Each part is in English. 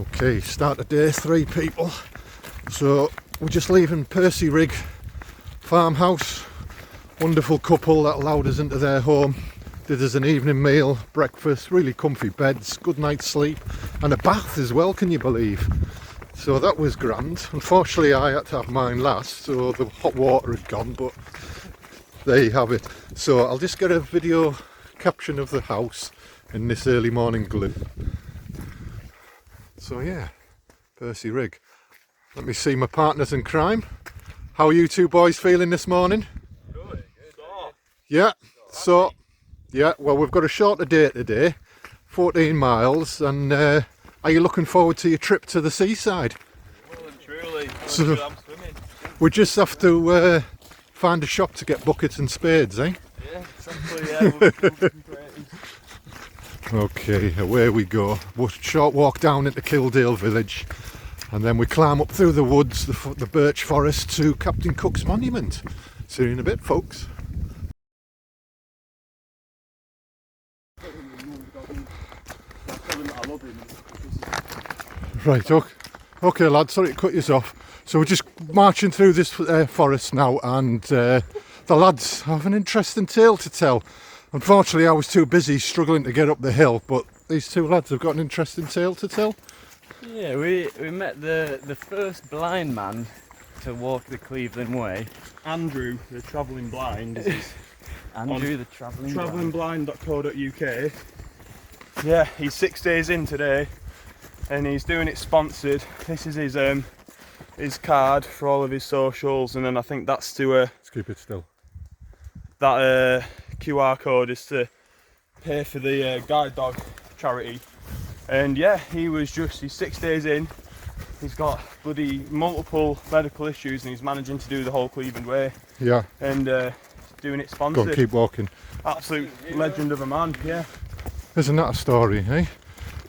Okay, start of day 3, people. So we're just leaving Percy Rig farmhouse. Wonderful couple that allowed us into their home. Did us an evening meal, breakfast, really comfy beds, good night's sleep, and a bath as well, can you believe? So that was grand. Unfortunately I had to have mine last, so the hot water had gone, but there you have it. So I'll just get a video caption of the house in this early morning glue. So yeah, Percy Rig. Let me see my partners in crime. How are you two boys feeling this morning? Good. Yeah, so, yeah, well we've got a shorter day today, 14 miles, and are you looking forward to your trip to the seaside? Well and truly, So, I'm swimming. We just have to find a shop to get buckets and spades, eh? Yeah, exactly, yeah, we'll be creative. Okay, away we go. Short walk down into Kildale village, and then we climb up through the woods, the birch forest, to Captain Cook's monument. See you in a bit, folks. Right, okay lads, sorry to cut you off. So we're just marching through this forest now, and the lads have an interesting tale to tell. Unfortunately I was too busy struggling to get up the hill, but these two lads have got an interesting tale to tell. Yeah, we met the first blind man to walk the Cleveland Way. Andrew, the travelling blind. Andrew, the travelling blind. Travelingblind.co.uk. Yeah, he's 6 days in today, and he's doing it sponsored. This is his card for all of his socials, and then I think that's to Let's keep it still. that QR code is to pay for the guide dog charity. And yeah, he's 6 days in. He's got bloody multiple medical issues, and he's managing to do the whole Cleveland Way. Yeah. And doing it Go sponsored. on, keep walking. Absolute legend of a man, yeah. Isn't that a story, eh?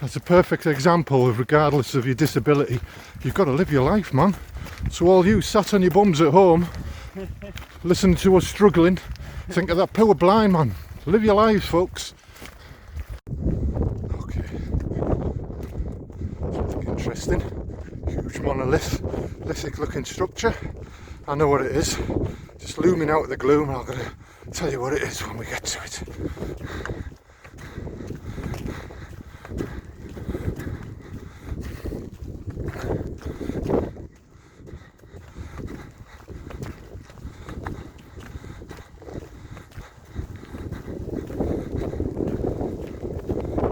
That's a perfect example of, regardless of your disability, you've got to live your life, man. So all you sat on your bums at home, listening to us struggling, think of that poor blind man. Live your lives, folks. Okay. Something interesting. Huge monolithic looking structure. I know what it is. Just looming out of the gloom, and I'm going to tell you what it is when we get to it.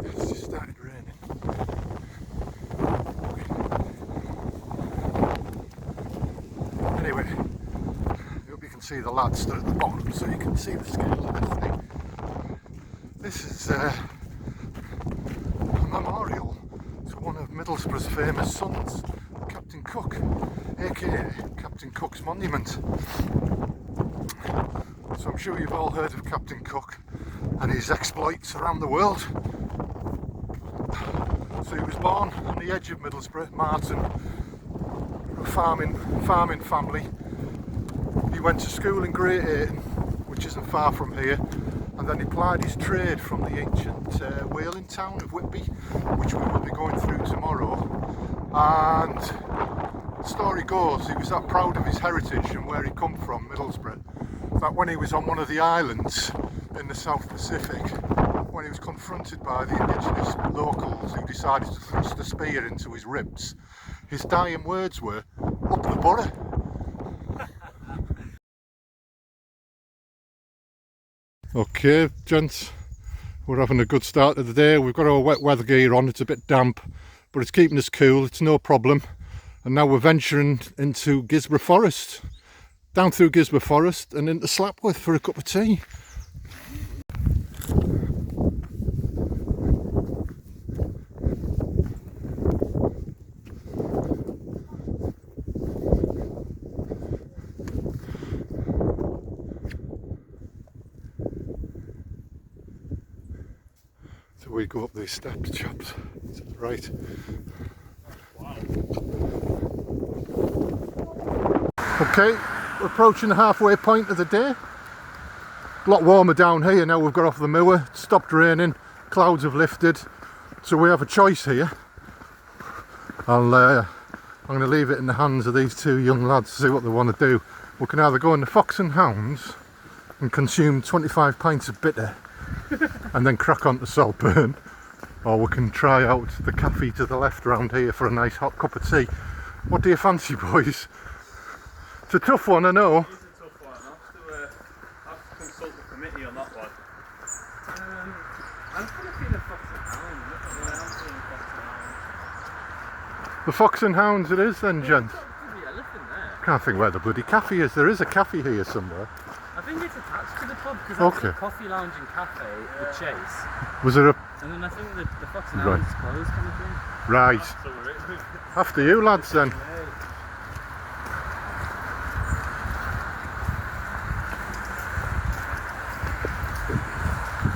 It's just started raining. Anyway, I hope you can see the lads that are at the bottom, so you can see the scale of this thing. This is a memorial to one of Middlesbrough's famous sons, Captain Cook, aka Captain Cook's monument. So I'm sure you've all heard of Captain Cook and his exploits around the world. So he was born on the edge of Middlesbrough, Martin, a farming family. He went to school in Great Ayton, which isn't far from here, and then he plied his trade from the ancient whaling town of Whitby, which we will be going through tomorrow. And the story goes, he was that proud of his heritage and where he come from, Middlesbrough, that when he was on one of the islands in the South Pacific, when he was confronted by the indigenous locals who decided to thrust a spear into his ribs, his dying words were, "Up the borough." Okay, gents, we're having a good start of the day. We've got our wet weather gear on. It's a bit damp, but it's keeping us cool. It's no problem. And now we're venturing into Gisborough Forest, down through Gisborough Forest and into Slapworth for a cup of tea. So we go up these steps, chaps. Right. Okay, we're approaching the halfway point of the day. A lot warmer down here now. We've got off the moor, it's stopped raining, clouds have lifted, so we have a choice here. I'm going to leave it in the hands of these two young lads to see what they want to do. We can either go on the Fox and Hounds and consume 25 pints of bitter and then crack on to Saltburn, or we can try out the cafe to the left round here for a nice hot cup of tea. What do you fancy, boys? It's a tough one, I know. It is a tough one. I'll have to consult the committee on that one. I'm kind of feeling Fox and Hound. I'm feeling Fox and Hound. The Fox and Hounds it is then, gents. There's a elephant there. Can't think where the bloody cafe is. There is a cafe here somewhere. I think it's attached to the pub because Okay. that's a coffee lounge and cafe with Chase. Was there a... And then I think the Fox and Right. Hounds is closed kind of thing. Right. So we're After you lads then.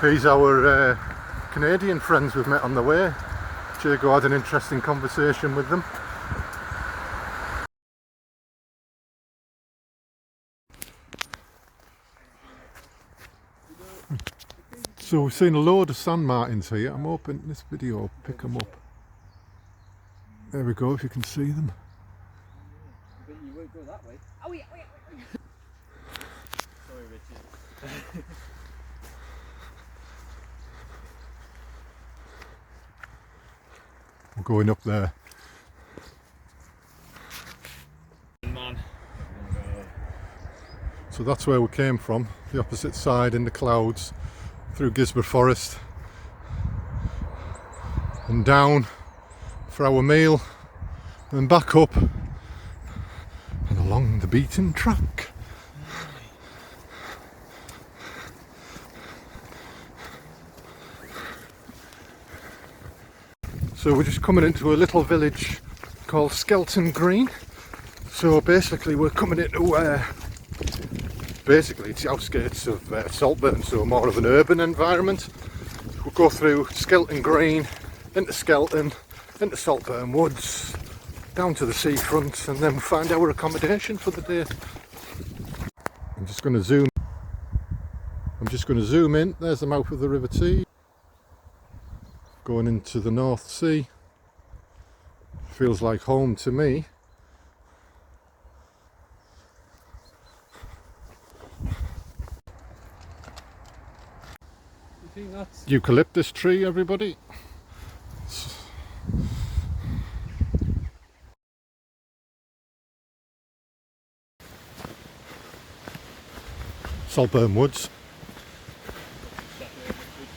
These our Canadian friends we've met on the way. Jago had an interesting conversation with them. So we've seen a load of sand martins here. I'm hoping this video will pick them up. There we go, if you can see them. But you won't go that way. Oh yeah, oh yeah. Sorry, Richard. We're going up there. man. So that's where we came from, the opposite side in the clouds, through Gisborne Forest and down for our meal, and back up and along the beaten track. So we're just coming into a little village called Skelton Green. So basically we're coming into basically it's the outskirts of Saltburn, so more of an urban environment. We'll go through Skelton Green, into Skelton, into Saltburn Woods, down to the seafront, and then we'll find our accommodation for the day. I'm just going to zoom in. There's the mouth of the River Tee, going into the North Sea. Feels like home to me. You think that's... Eucalyptus tree, everybody. Saltburn Woods.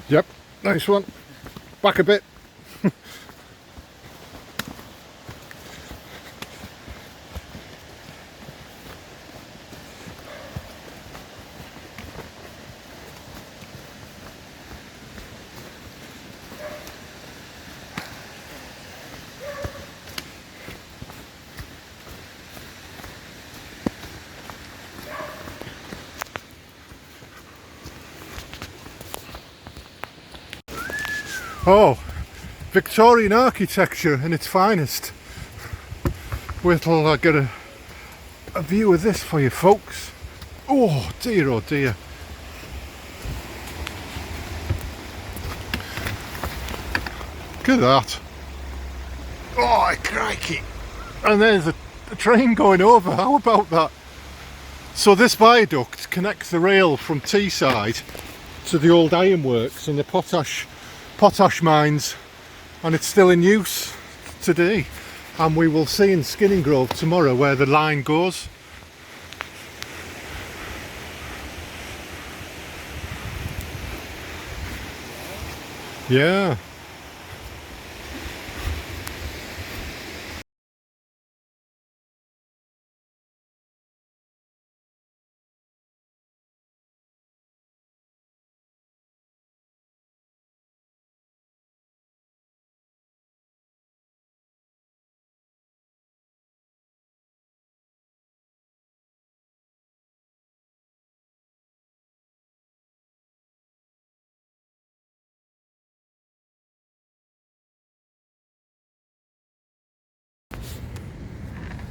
Yep, nice one. Back a bit. Oh, Victorian architecture in its finest. Wait till I get a view of this for you folks. Oh dear, oh dear. Look at that. Oh, crikey. And there's a train going over. How about that? So this viaduct connects the rail from Teesside to the old ironworks and the potash mines, and it's still in use today, and we will see in Skinning Grove tomorrow where the line goes. Yeah.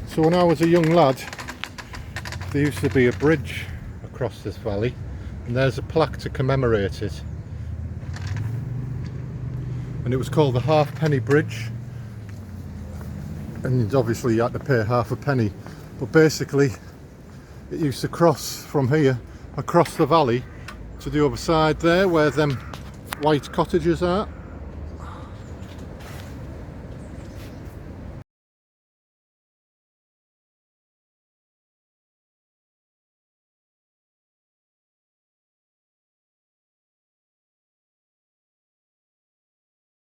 So when I was a young lad, there used to be a bridge across this valley, and there's a plaque to commemorate it. And it was called the Halfpenny Bridge. and obviously you had to pay half a penny. But basically, it used to cross from here across the valley to the other side there, where them white cottages are.